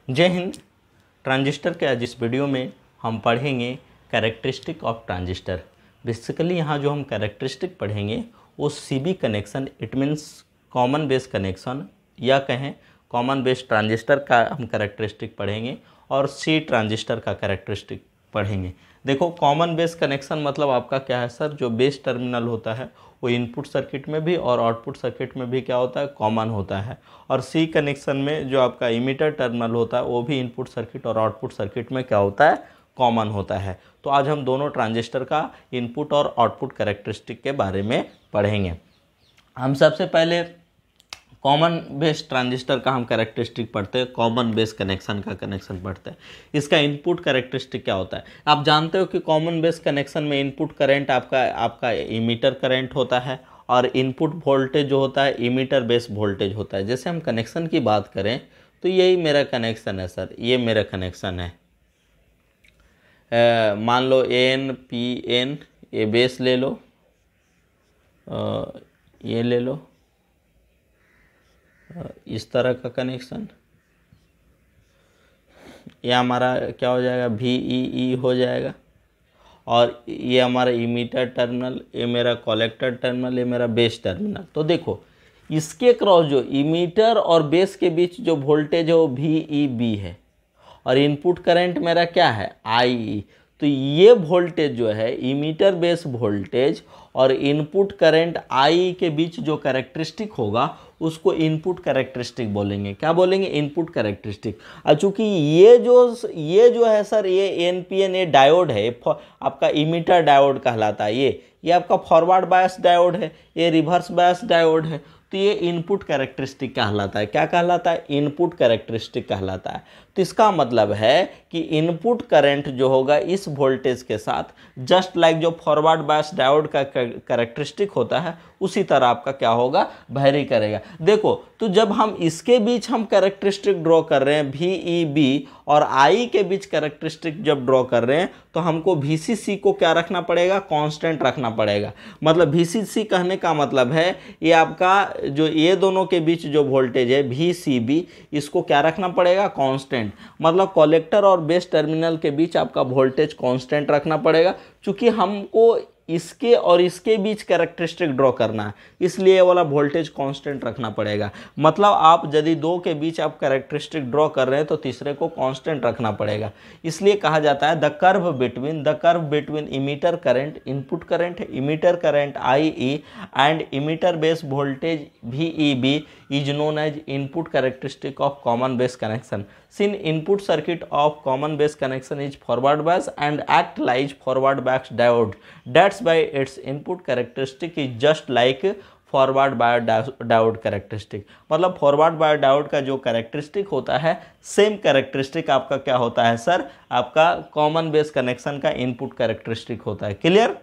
जय हिंद। ट्रांजिस्टर के आज इस वीडियो में हम पढ़ेंगे कैरेक्टरिस्टिक ऑफ ट्रांजिस्टर। बेसिकली यहाँ जो हम कैरेक्टरिस्टिक पढ़ेंगे वो CB connection, it means common base connection, या कहें कॉमन बेस ट्रांजिस्टर का हम कैरेक्टरिस्टिक पढ़ेंगे और सी ट्रांजिस्टर का कैरेक्टरिस्टिक पढ़ेंगे। देखो, कॉमन बेस कनेक्शन मतलब आपका क्या है सर, जो बेस टर्मिनल होता है वो इनपुट सर्किट में भी और आउटपुट सर्किट में भी क्या होता है, कॉमन होता है। और सी कनेक्शन में जो आपका इमीटर टर्मिनल होता है वो भी इनपुट सर्किट और आउटपुट सर्किट में क्या होता है, कॉमन होता है। तो आज हम दोनों ट्रांजिस्टर का इनपुट और आउटपुट कैरेक्टरिस्टिक के बारे में पढ़ेंगे। हम सबसे पहले कॉमन बेस ट्रांजिस्टर का हम कैरेक्टरिस्टिक पढ़ते हैं, कॉमन बेस कनेक्शन का कनेक्शन पढ़ते हैं। इसका इनपुट कैरेक्टरिस्टिक क्या होता है, आप जानते हो कि कॉमन बेस कनेक्शन में इनपुट करंट आपका इमीटर करंट होता है और इनपुट वोल्टेज जो होता है इमीटर बेस वोल्टेज होता है। जैसे हम कनेक्शन की बात करें तो यही मेरा कनेक्शन है सर, ये मेरा कनेक्शन है। मान लो एन पी एन, ये बेस ले लो, ये ले लो, इस तरह का कनेक्शन। ये हमारा क्या हो जाएगा, VEE हो जाएगा। और ये हमारा इमीटर टर्मिनल, ये मेरा कलेक्टर टर्मिनल, ये मेरा बेस टर्मिनल। तो देखो, इसके क्रॉस जो इमीटर और बेस के बीच जो वोल्टेज है वो VEB है और इनपुट करंट मेरा क्या है, IE। तो ये वोल्टेज जो है इमीटर बेस वोल्टेज और इनपुट करंट आई के बीच जो कैरेक्टरिस्टिक होगा उसको इनपुट कैरेक्टरिस्टिक बोलेंगे। क्या बोलेंगे, इनपुट कैरेक्टरिस्टिक। और चूंकि ये जो है सर, ये एनपीएन, ये डायोड है, आपका इमीटर डायोड कहलाता है। ये आपका फॉरवर्ड बायस डायोड है, ये रिवर्स बायस डायोड है। तो ये इनपुट कैरेक्टरिस्टिक कहलाता है। क्या कहलाता है, इनपुट कैरेक्टरिस्टिक कहलाता है। तो इसका मतलब है कि इनपुट करंट जो होगा इस वोल्टेज के साथ जस्ट लाइक जो फॉरवर्ड बायस डायोड का कैरेक्टरिस्टिक होता है उसी तरह आपका क्या होगा, वेरी करेगा। देखो, तो जब हम इसके बीच हम कैरेक्टरिस्टिक ड्रॉ कर रहे हैं, VEB और I के बीच कैरेक्टरिस्टिक जब ड्रॉ कर रहे हैं तो हमको VCC को क्या रखना पड़ेगा, कांस्टेंट रखना पड़ेगा। मतलब VCC कहने का मतलब है ये आपका जो ये दोनों के बीच जो वोल्टेज है VCB, इसको क्या रखना पड़ेगा, कांस्टेंट। मतलब कलेक्टर और बेस टर्मिनल के बीच आपका वोल्टेज कांस्टेंट रखना पड़ेगा, क्योंकि हमको इसके और इसके बीच कैरेक्टरिस्टिक ड्रॉ करना है, इसलिए वाला वोल्टेज कांस्टेंट रखना पड़ेगा। मतलब आप यदि दो के बीच आप कैरेक्टरिस्टिक ड्रॉ कर रहे हैं तो तीसरे को कांस्टेंट रखना पड़ेगा। इसलिए कहा जाता है the curve between emitter current, input current है emitter current IE and emitter base voltage VEB is known as input characteristic of common base connection. Since input circuit of common base connection is forward bias and act like forward bias diode, that's why its input characteristic is just like forward bias diode characteristic. मतलब forward bias diode का जो characteristic होता है same characteristic आपका क्या होता है sir, आपका कॉमन बेस कनेक्शन का इनपुट कैरेक्टरिस्टिक होता है। क्लियर।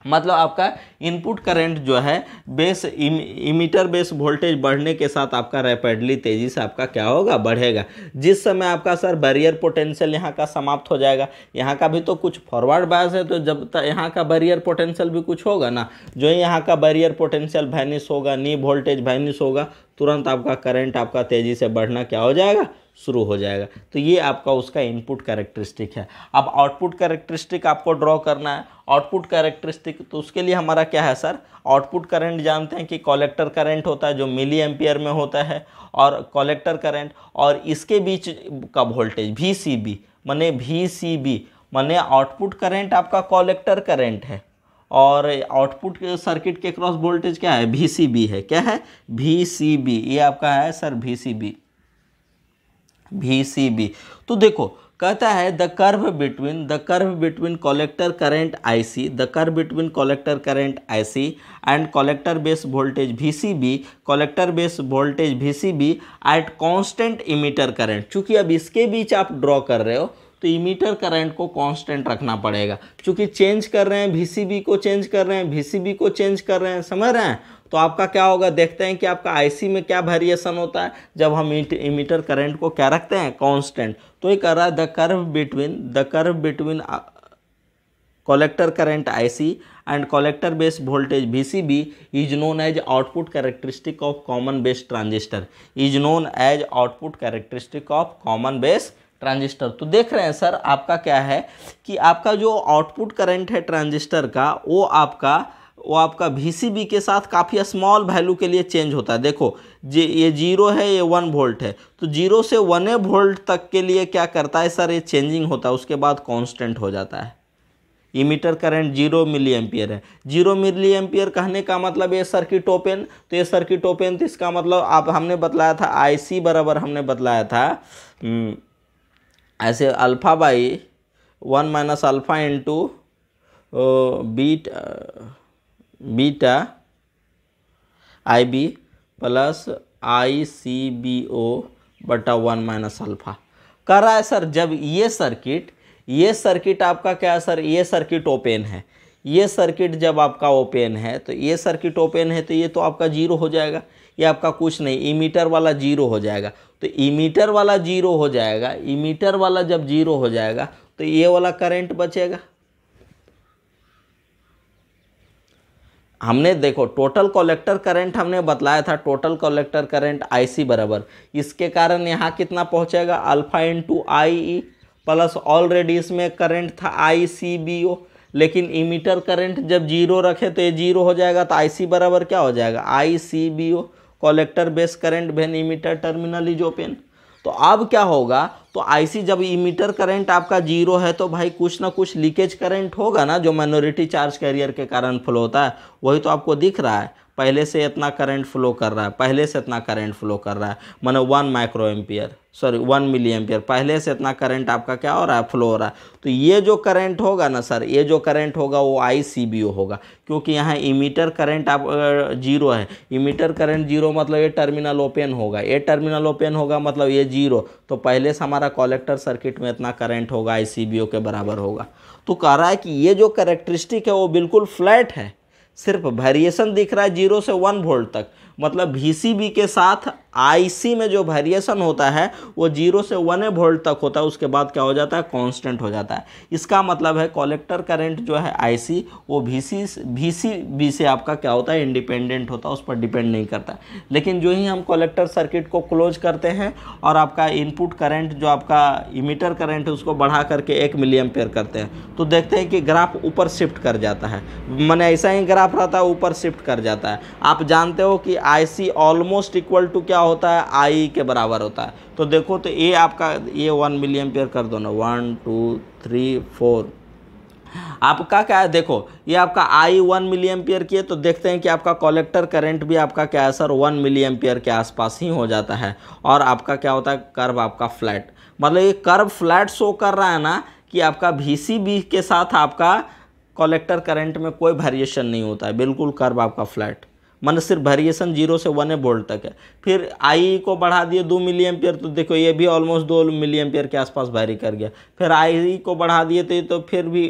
मतलब आपका इनपुट करंट जो है बेस इमीटर बेस वोल्टेज बढ़ने के साथ आपका रैपिडली तेजी से आपका क्या होगा, बढ़ेगा। जिस समय आपका सर बैरियर पोटेंशियल यहाँ का समाप्त हो जाएगा, यहाँ का भी तो कुछ फॉरवर्ड बायस है, तो जब तक यहाँ का बैरियर पोटेंशियल भी कुछ होगा ना, जो यहाँ का बैरियर पोटेंशियल वैनिश होगा, नी वोल्टेज वैनिश होगा, तुरंत आपका करंट आपका तेजी से बढ़ना क्या हो जाएगा, शुरू हो जाएगा। तो ये आपका उसका इनपुट कैरेक्टरिस्टिक है। अब आउटपुट कैरेक्टरिस्टिक आपको ड्रॉ करना है। आउटपुट कैरेक्टरिस्टिक, तो उसके लिए हमारा क्या है सर, आउटपुट करंट जानते हैं कि कलेक्टर करंट होता है जो मिली एम्पियर में होता है, और कलेक्टर करंट और इसके बीच का वोल्टेज VCB माने VCB माने आउटपुट करंट आपका कलेक्टर करंट है और आउटपुट सर्किट के क्रॉस वोल्टेज क्या है, VCB है। क्या है, VCB, ये आपका है सर VCB। तो देखो, कहता है the curve between collector current IC, the curve between collector current IC and collector base voltage VCB, collector base voltage VCB at constant emitter current. चूंकि अब इसके बीच आप ड्रॉ कर रहे हो तो इमीटर करंट को कांस्टेंट रखना पड़ेगा, क्योंकि चेंज कर रहे हैं VCB को, चेंज कर रहे हैं VCB को, चेंज कर रहे हैं, समझ रहे हैं। तो आपका क्या होगा, देखते हैं कि आपका IC में क्या वेरिएशन होता है जब हम इमीटर करंट को क्या रखते हैं, कांस्टेंट। तो ये कर रहा है the curve between collector current IC and collector base voltage VCB is known as output characteristic of common base transistor, is known as output characteristic of common base transistor. तो देख रहे हैं सर आपका क्या है कि आपका जो आउटपुट करंट है ट्रांजिस्टर का वो आपका VCB के साथ काफ़ी स्मॉल वैल्यू के लिए चेंज होता है। देखो ये 0 है, ये 1 वोल्ट है, तो 0 से 1 वोल्ट तक के लिए क्या करता है सर, ये चेंजिंग होता है, उसके बाद कांस्टेंट हो जाता है। इमीटर करंट 0 मिली एम्पियर है। 0 मिली एम्पियर कहने का मतलब ये सर्किट ओपन, तो ये सर्किट ओपन, तो इसका मतलब आप हमने बतलाया था IC बराबर हमने बतलाया था ऐसे alpha by 1 minus alpha into beta IB plus ICBO बटा 1 माइनस अल्फ़ा कर रहा है सर। जब ये सर्किट आपका क्या है सर, ये सर्किट ओपन है, ये सर्किट जब आपका ओपन है, तो ये सर्किट ओपन है, तो ये तो आपका 0 हो जाएगा, ये आपका कुछ नहीं, इमीटर वाला 0 हो जाएगा। तो इमीटर वाला 0 हो जाएगा, इमीटर वाला जब 0 हो जाएगा तो ये वाला करंट बचेगा। हमने देखो टोटल कलेक्टर करंट हमने बतलाया था, टोटल कलेक्टर करंट IC बराबर, इसके कारण यहाँ कितना पहुँचेगा alpha into IE plus already इसमें करंट था ICBO, लेकिन इमीटर करंट जब 0 रखे तो ये 0 हो जाएगा, तो IC बराबर क्या हो जाएगा ICBO, collector base current when emitter terminal is open. तो अब क्या होगा, तो IC जब इमीटर करंट आपका 0 है तो भाई कुछ ना कुछ लीकेज करंट होगा ना, जो माइनॉरिटी चार्ज कैरियर के कारण फ्लो होता है, वही तो आपको दिख रहा है। पहले से इतना करंट फ्लो कर रहा है, पहले से इतना करंट फ्लो कर रहा है, माने 1 मिली एम्पियर, पहले से इतना करंट आपका क्या हो रहा है, फ्लो हो रहा है। तो ये जो करंट होगा ना सर, ये जो करंट होगा वो ICBO होगा, क्योंकि यहाँ इमीटर करंट आप 0 है, इमीटर करंट 0 मतलब ये टर्मिनल ओपन होगा, ये टर्मिनल ओपन होगा मतलब ये 0, तो पहले से हमारा कलेक्टर सर्किट में इतना करंट होगा ICBO के बराबर होगा। तो कह रहा है कि ये जो कैरेक्टरिस्टिक है वो बिल्कुल फ्लैट है, सिर्फ वेरिएशन दिख रहा है 0 से 1 वोल्ट तक, मतलब VCB के साथ IC में जो वेरिएशन होता है वो 0 से 1 वोल्ट तक होता है, उसके बाद क्या हो जाता है, कांस्टेंट हो जाता है। इसका मतलब है कलेक्टर करंट जो है IC वो VCB से आपका क्या होता है, इंडिपेंडेंट होता है, उस पर डिपेंड नहीं करता। लेकिन जो ही हम कलेक्टर सर्किट को क्लोज करते हैं और आपका इनपुट करंट जो आपका इमीटर करंट है उसको बढ़ा करके 1 मिली एम्पियर करते हैं, तो देखते हैं कि ग्राफ ऊपर शिफ्ट कर जाता है, माने ऐसा ही ग्राफ रहता है, ऊपर शिफ्ट कर जाता है। आप जानते हो कि IC ऑलमोस्ट इक्वल टू क्या होता है, IE के बराबर होता है। तो देखो तो ये आपका ये 1 मिली एम्पियर कर दो ना, 1 2 3 4, आपका क्या है, देखो ये आपका I 1 मिली एम्पियर की है, तो देखते हैं कि आपका कलेक्टर करंट भी आपका क्या है सर 1 मिली एम्पियर के आसपास ही हो जाता है, और आपका क्या होता है, कर्व आपका फ्लैट, मतलब ये कर्व फ्लैट शो कर रहा है ना कि आपका VCB के साथ आपका कलेक्टर करंट में कोई वेरिएशन नहीं होता है, बिल्कुल कर्व आपका फ्लैट, मतलब सिर्फ वेरिएशन 0 से 1 वोल्ट तक है। फिर IE को बढ़ा दिए 2 मिली एम्पियर, तो देखो ये भी ऑलमोस्ट 2 मिली एम्पियर के आसपास वेरी कर गया। फिर IE को बढ़ा दिए तो फिर भी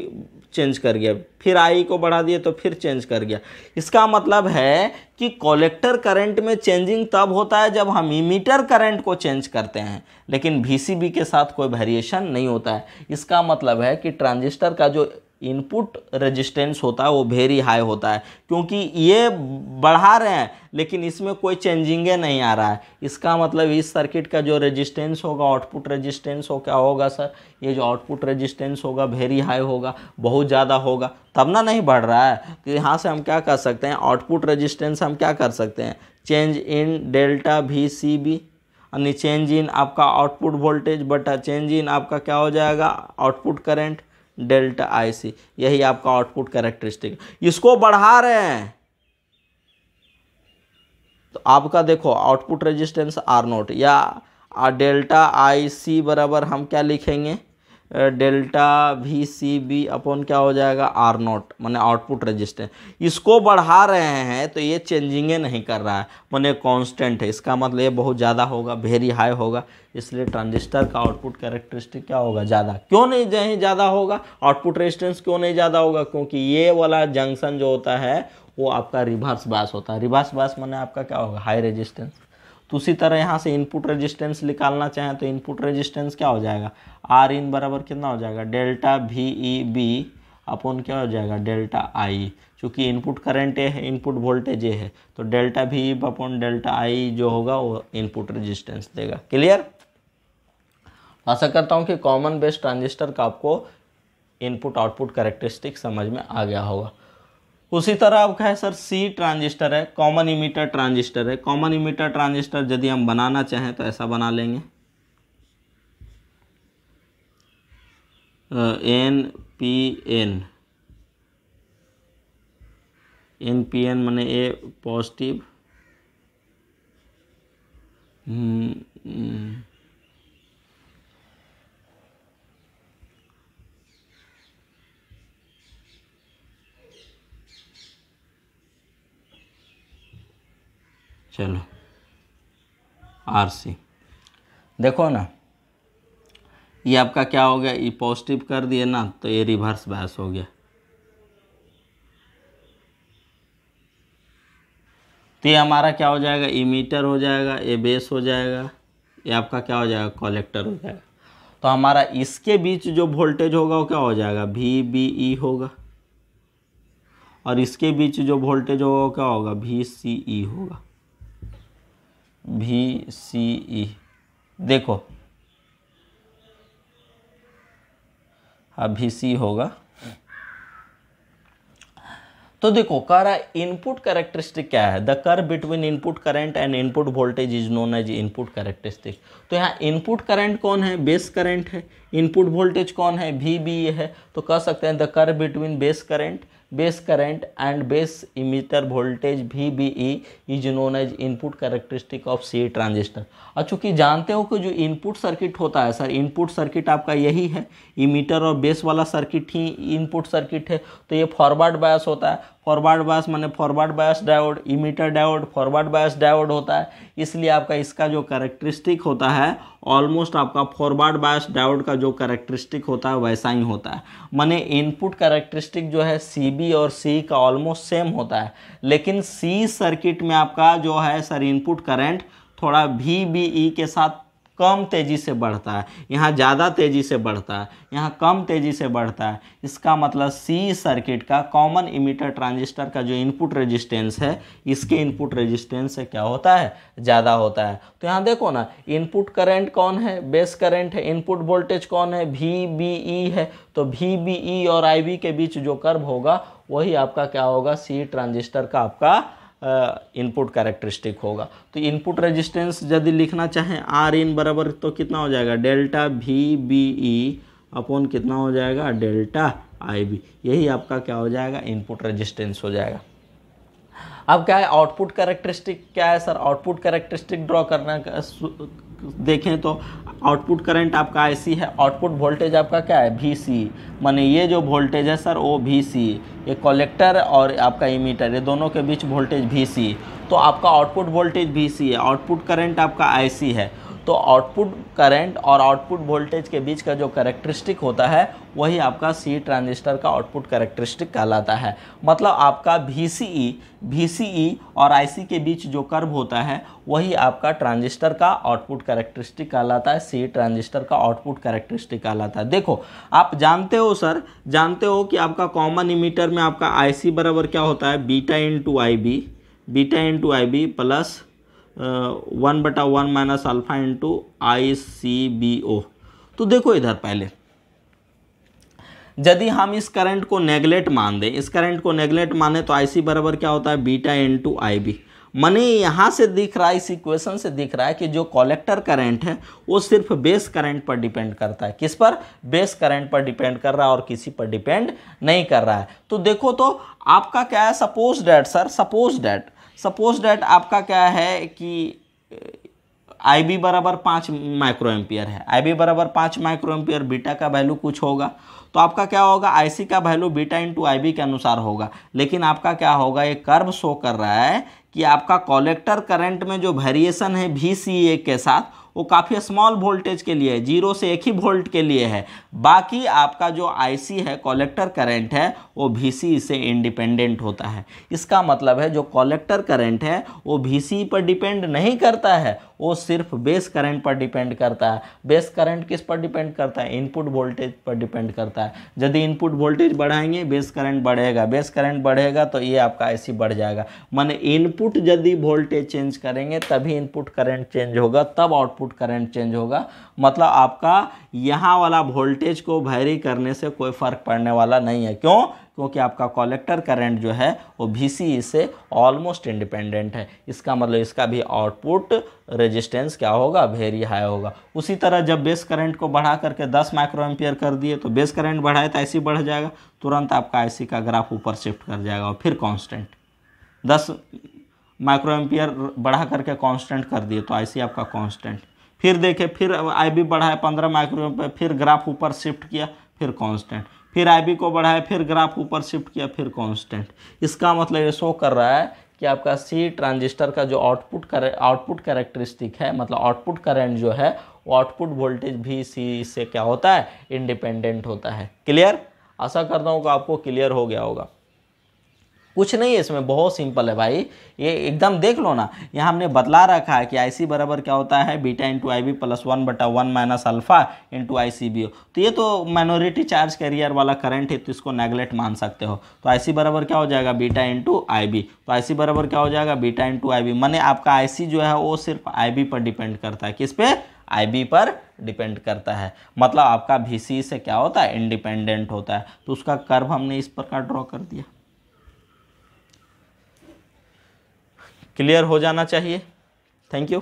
चेंज कर गया, फिर IE को बढ़ा दिए तो फिर चेंज कर गया। इसका मतलब है कि कलेक्टर करंट में चेंजिंग तब होता है जब हम इमीटर करंट को चेंज करते हैं, लेकिन VCB के साथ कोई वेरिएशन नहीं होता है। इसका मतलब है कि ट्रांजिस्टर का जो इनपुट रेजिस्टेंस होता है वो वेरी हाई होता है, क्योंकि ये बढ़ा रहे हैं लेकिन इसमें कोई चेंजिंगे नहीं आ रहा है। इसका मतलब इस सर्किट का जो रेजिस्टेंस होगा, आउटपुट रेजिस्टेंस हो क्या होगा सर, ये जो आउटपुट रेजिस्टेंस होगा वेरी हाई होगा, बहुत ज़्यादा होगा, तब ना नहीं बढ़ रहा है। तो यहाँ से हम क्या कर सकते हैं, आउटपुट रेजिस्टेंस हम क्या कर सकते हैं, चेंज इन डेल्टा VCB यानी चेंज इन आपका आउटपुट वोल्टेज बटा चेंज इन आपका क्या हो जाएगा, आउटपुट करंट डेल्टा IC, यही आपका आउटपुट कैरेक्टरिस्टिक। इसको बढ़ा रहे हैं तो आपका देखो आउटपुट रेजिस्टेंस R0 या डेल्टा IC बराबर हम क्या लिखेंगे, डेल्टा VCB अपॉन क्या हो जाएगा R0, माने आउटपुट रेजिस्टेंस। इसको बढ़ा रहे हैं तो ये चेंजिंगे नहीं कर रहा है, माने कांस्टेंट है। इसका मतलब ये बहुत ज़्यादा होगा, वेरी हाई होगा, इसलिए ट्रांजिस्टर का आउटपुट कैरेक्टरिस्टिक क्या होगा, ज़्यादा। क्यों नहीं ज़्यादा होगा, आउटपुट रेजिस्टेंस क्यों नहीं ज़्यादा होगा, क्योंकि ये वाला जंक्शन जो होता है वो आपका रिवर्स बायस होता है। रिवर्स बायस माने आपका क्या होगा, हाई रेजिस्टेंस। तो उसी तरह यहाँ से इनपुट रेजिस्टेंस निकालना चाहें तो इनपुट रेजिस्टेंस क्या हो जाएगा, R in बराबर कितना हो जाएगा, डेल्टा VEB अपॉन क्या हो जाएगा डेल्टा आई, चूँकि इनपुट करंट ए है, इनपुट वोल्टेज ए है, तो डेल्टा वी अपॉन डेल्टा आई जो होगा वो इनपुट रेजिस्टेंस देगा। क्लियर? आशा करता हूँ कि कॉमन बेस ट्रांजिस्टर का आपको इनपुट आउटपुट कैरेक्टरिस्टिक समझ में आ गया होगा। उसी तरह आपका है सर सी ट्रांजिस्टर है, कॉमन इमीटर ट्रांजिस्टर है। कॉमन इमीटर ट्रांजिस्टर यदि हम बनाना चाहें तो ऐसा बना लेंगे, एन पी एन माने ए पॉजिटिव, चलो आर सी, देखो ना ये आपका क्या हो गया, ये पॉजिटिव कर दिए ना तो ये रिवर्स बायस हो गया, तो ये हमारा क्या हो जाएगा, इमीटर हो जाएगा, ये बेस हो जाएगा, ये आपका क्या हो जाएगा, कलेक्टर हो जाएगा। तो हमारा इसके बीच जो वोल्टेज होगा वो क्या हो जाएगा, वी बी ई होगा, और इसके बीच जो वोल्टेज होगा वो क्या होगा, वी सी ई होगा, वी सी ई। देखो अब वी सी होगा, तो देखो कह रहा है इनपुट कैरेक्टरिस्टिक क्या है, the curve between input current and input voltage is known as input characteristic. तो यहाँ इनपुट करंट कौन है, बेस करंट है, इनपुट वोल्टेज कौन है, वी बी है, तो कह सकते हैं the curve between base current and base emitter voltage V B E is known as input characteristic of C transistor. और चूंकि जानते हो कि जो इनपुट सर्किट होता है सर, इनपुट सर्किट आपका यही है, इमीटर और बेस वाला सर्किट ही इनपुट सर्किट है, तो ये फॉरवर्ड बायस होता है। फॉरवर्ड बायस माने forward bias diode, emitter diode forward bias diode होता है, इसलिए आपका इसका जो कैरेक्टरिस्टिक होता है ऑलमोस्ट आपका फॉरवर्ड बायस डायोड का जो कैरेक्टरिस्टिक होता है वैसा ही होता है। माने इनपुट कैरेक्टरिस्टिक जो है सी बी और सी का ऑलमोस्ट सेम होता है, लेकिन सी सर्किट में आपका जो है सर इनपुट करंट थोड़ा वी बी ई के साथ कम तेज़ी से बढ़ता है, यहाँ ज़्यादा तेज़ी से बढ़ता है, यहाँ कम तेज़ी से बढ़ता है। इसका मतलब सी सर्किट का कॉमन इमीटर ट्रांजिस्टर का जो इनपुट रेजिस्टेंस है इसके इनपुट रेजिस्टेंस से क्या होता है, ज़्यादा होता है। तो यहाँ देखो ना, इनपुट करंट कौन है, बेस करंट है, इनपुट वोल्टेज कौन है, वी बी ई है, तो वी बी ई और आई बी के बीच जो कर्व होगा वही आपका क्या होगा, सी ट्रांजिस्टर का आपका इनपुट कैरेक्टरिस्टिक होगा। तो इनपुट रेजिस्टेंस यदि लिखना चाहें आर इन बराबर तो कितना हो जाएगा, delta V B E upon कितना हो जाएगा, डेल्टा आई बी, यही आपका क्या हो जाएगा, इनपुट रेजिस्टेंस हो जाएगा। अब क्या है आउटपुट कैरेक्टरिस्टिक, क्या है सर, आउटपुट कैरेक्टरिस्टिक ड्रॉ करना देखें तो आउटपुट करंट आपका IC है, आउटपुट वोल्टेज आपका क्या है, VC, माने ये जो वोल्टेज है सर वो VC, ये कलेक्टर और आपका इमीटर ये दोनों के बीच वोल्टेज VC, तो आपका आउटपुट वोल्टेज VC है, आउटपुट करंट आपका IC है। तो आउटपुट करंट और आउटपुट वोल्टेज के बीच का जो कैरेक्टरिस्टिक होता है वही आपका सी ट्रांजिस्टर का आउटपुट कैरेक्टरिस्टिक कहलाता है। मतलब आपका VCE और IC के बीच जो कर्व होता है वही आपका ट्रांजिस्टर का आउटपुट कैरेक्टरिस्टिक कहलाता है, सी ट्रांजिस्टर का आउटपुट कैरेक्टरिस्टिक कहलाता है। देखो आप जानते हो सर, जानते हो कि आपका कॉमन इमीटर में आपका IC बराबर क्या होता है, beta into I B plus 1/1 minus alpha into ICBO। तो देखो इधर पहले यदि हम इस करंट को नेगलेक्ट मान दें, इस करंट को नेगलेक्ट माने तो IC बराबर क्या होता है, बीटा इंटू IB। माने यहाँ से दिख रहा है, इस इक्वेशन से दिख रहा है कि जो कलेक्टर करंट है वो सिर्फ बेस करंट पर डिपेंड करता है। किस पर, बेस करंट पर डिपेंड कर रहा है और किसी पर डिपेंड नहीं कर रहा है। तो देखो तो आपका क्या है, सपोज डैट आपका क्या है कि IB बराबर 5 माइक्रो एम्पियर है, IB बराबर 5 माइक्रो एम्पियर, बीटा का वैल्यू कुछ होगा, तो आपका क्या होगा, IC का वैल्यू बीटा इंटू IB के अनुसार होगा। लेकिन आपका क्या होगा, ये कर्व शो कर रहा है कि आपका कलेक्टर करंट में जो वेरिएशन है VCA के साथ वो काफ़ी स्मॉल वोल्टेज के लिए है, 0 से 1 ही वोल्ट के लिए है। बाकी आपका जो IC है कलेक्टर करंट है वो VCE से इंडिपेंडेंट होता है। इसका मतलब है जो कलेक्टर करंट है वो VCE पर डिपेंड नहीं करता है, वो सिर्फ बेस करंट पर डिपेंड करता है। बेस करंट किस पर डिपेंड करता है, इनपुट वोल्टेज पर डिपेंड करता होता है। यदि इनपुट वोल्टेज बढ़ाएंगे बेस करंट बढ़ेगा, बेस करंट बढ़ेगा तो ये आपका आईसी बढ़ जाएगा। माने इनपुट यदि वोल्टेज चेंज करेंगे तभी इनपुट करंट चेंज होगा, तब आउटपुट करंट चेंज होगा। मतलब आपका यहाँ वाला वोल्टेज को वैरी करने से कोई फर्क पड़ने वाला नहीं है। क्यों? क्योंकि आपका कलेक्टर करंट जो है वो VCE से ऑलमोस्ट इंडिपेंडेंट है। इसका मतलब इसका भी आउटपुट रेजिस्टेंस क्या होगा, वेरी हाई होगा। उसी तरह जब बेस करंट को बढ़ा करके 10 माइक्रो एम्पियर कर दिए तो बेस करंट बढ़ाए तो आईसी बढ़ जाएगा, तुरंत आपका आईसी का ग्राफ ऊपर शिफ्ट कर जाएगा और फिर कांस्टेंट 10 माइक्रो एम्पियर बढ़ा करके कांस्टेंट कर दिए तो आईसी आपका कांस्टेंट। फिर देखें, फिर आईबी बढ़ाए 15 माइक्रो एम्पियर, फिर ग्राफ ऊपर शिफ्ट किया, फिर कांस्टेंट। फिर आईबी को बढ़ाए, फिर ग्राफ ऊपर शिफ्ट किया, फिर कांस्टेंट। इसका मतलब ये शो कर रहा है कि आपका सी ट्रांजिस्टर का जो आउटपुट कैरेक्टरिस्टिक है, मतलब आउटपुट करंट जो है वो आउटपुट वोल्टेज भी सी से क्या होता है, इंडिपेंडेंट होता है। क्लियर? आशा करता हूँ कि आपको क्लियर हो गया होगा। कुछ नहीं है इसमें, बहुत सिंपल है भाई, ये एकदम देख लो ना। यहाँ हमने बतला रखा है कि आईसी बराबर क्या होता है, beta into I B plus 1/1 minus alpha into I C B. तो ये तो माइनॉरिटी चार्ज कैरियर वाला करंट है, तो इसको नेगलेक्ट मान सकते हो। तो आईसी बराबर क्या हो जाएगा, बीटा इंटू आई बी। तो आईसी बराबर क्या हो जाएगा, बीटा इंटू आई बी। माने आपका आईसी जो है वो सिर्फ आई बी पर डिपेंड करता है। किस पे? IB पर डिपेंड करता है। मतलब आपका VCE से क्या होता है, इंडिपेंडेंट होता है। तो उसका कर्व हमने इस प्रकार ड्रॉ कर दिया। क्लियर हो जाना चाहिए। Thank you.